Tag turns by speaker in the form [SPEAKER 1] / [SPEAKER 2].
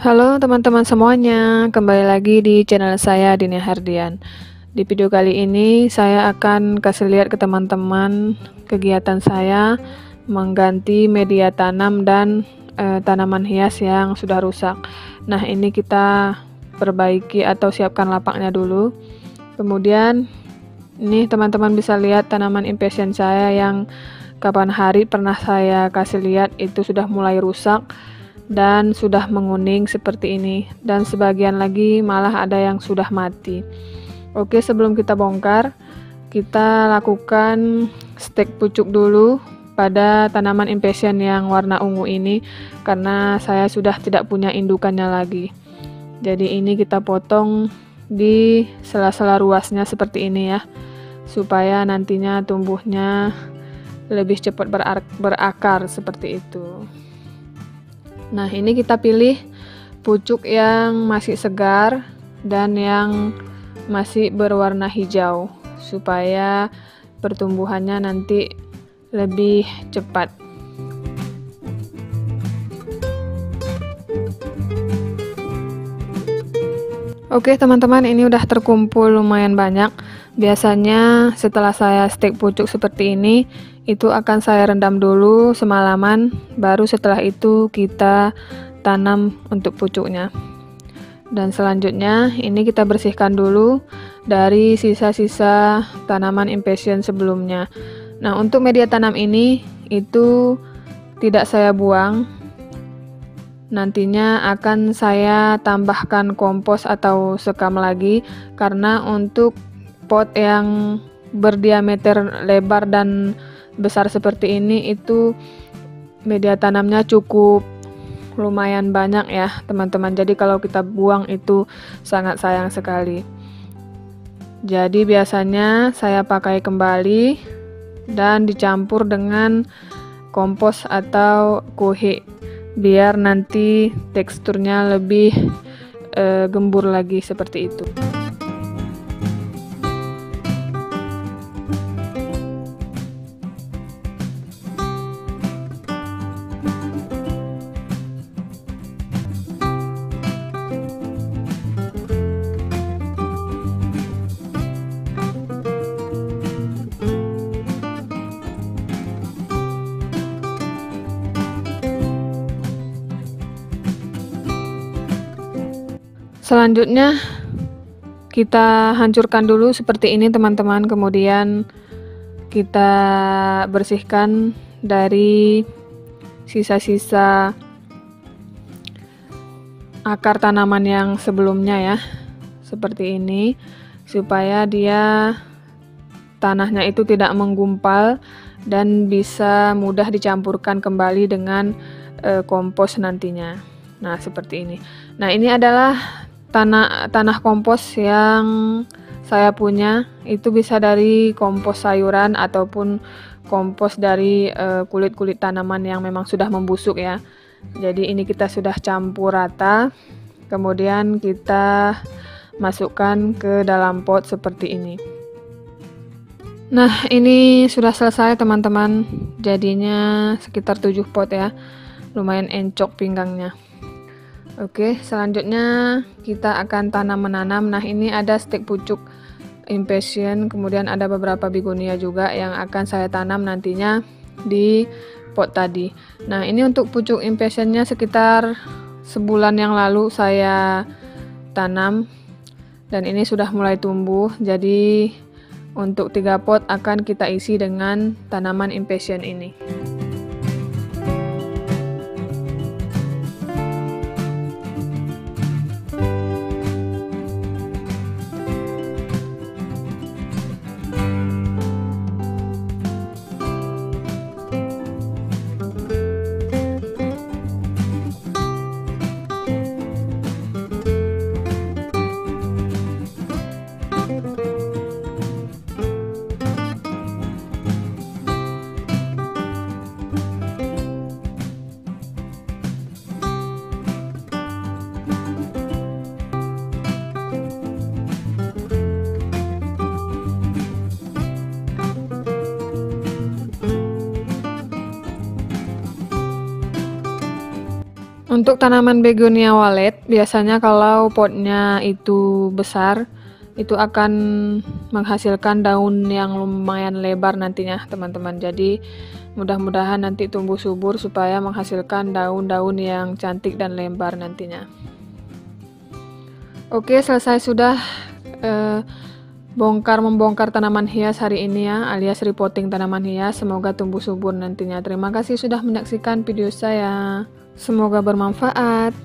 [SPEAKER 1] Halo teman-teman semuanya, kembali lagi di channel saya Dini Hardian. Di video kali ini saya akan kasih lihat ke teman-teman kegiatan saya mengganti media tanam dan tanaman hias yang sudah rusak. Nah, ini kita perbaiki atau siapkan lapaknya dulu. Kemudian ini teman-teman bisa lihat tanaman impatient saya yang kapan hari pernah saya kasih lihat itu sudah mulai rusak dan sudah menguning seperti ini, dan sebagian lagi malah ada yang sudah mati. Oke, sebelum kita bongkar, kita lakukan stek pucuk dulu pada tanaman impatient yang warna ungu ini, karena saya sudah tidak punya indukannya lagi. Jadi ini kita potong di sela-sela ruasnya seperti ini ya, supaya nantinya tumbuhnya lebih cepat berakar seperti itu. Nah, ini kita pilih pucuk yang masih segar dan yang masih berwarna hijau supaya pertumbuhannya nanti lebih cepat. Oke teman-teman, ini udah terkumpul lumayan banyak. Biasanya setelah saya stek pucuk seperti ini, itu akan saya rendam dulu semalaman, baru setelah itu kita tanam untuk pucuknya. Dan selanjutnya ini kita bersihkan dulu dari sisa-sisa tanaman impatient sebelumnya. Nah, untuk media tanam ini itu tidak saya buang, nantinya akan saya tambahkan kompos atau sekam lagi, karena untuk pot yang berdiameter lebar dan besar seperti ini itu media tanamnya cukup lumayan banyak ya teman-teman, jadi kalau kita buang itu sangat sayang sekali. Jadi biasanya saya pakai kembali dan dicampur dengan kompos atau kuhe biar nanti teksturnya lebih gembur lagi seperti itu. Selanjutnya kita hancurkan dulu seperti ini teman-teman, kemudian kita bersihkan dari sisa-sisa akar tanaman yang sebelumnya ya, seperti ini, supaya dia tanahnya itu tidak menggumpal dan bisa mudah dicampurkan kembali dengan kompos nantinya. Nah, seperti ini. Nah, ini adalah tanah kompos yang saya punya. Itu bisa dari kompos sayuran ataupun kompos dari kulit-kulit tanaman yang memang sudah membusuk ya. Jadi ini kita sudah campur rata, kemudian kita masukkan ke dalam pot seperti ini. Nah, ini sudah selesai teman-teman, jadinya sekitar 7 pot ya, lumayan encok pinggangnya. Oke, selanjutnya kita akan tanam-menanam. Nah, ini ada stek pucuk impatient, kemudian ada beberapa begonia juga yang akan saya tanam nantinya di pot tadi. Nah, ini untuk pucuk impatientnya sekitar sebulan yang lalu saya tanam dan ini sudah mulai tumbuh. Jadi untuk 3 pot akan kita isi dengan tanaman impatient ini. Untuk tanaman begonia wallet, biasanya kalau potnya itu besar, itu akan menghasilkan daun yang lumayan lebar nantinya teman-teman. Jadi mudah-mudahan nanti tumbuh subur supaya menghasilkan daun-daun yang cantik dan lebar nantinya. Oke, selesai sudah membongkar tanaman hias hari ini ya, alias repotting tanaman hias. Semoga tumbuh subur nantinya. Terima kasih sudah menyaksikan video saya. Semoga bermanfaat.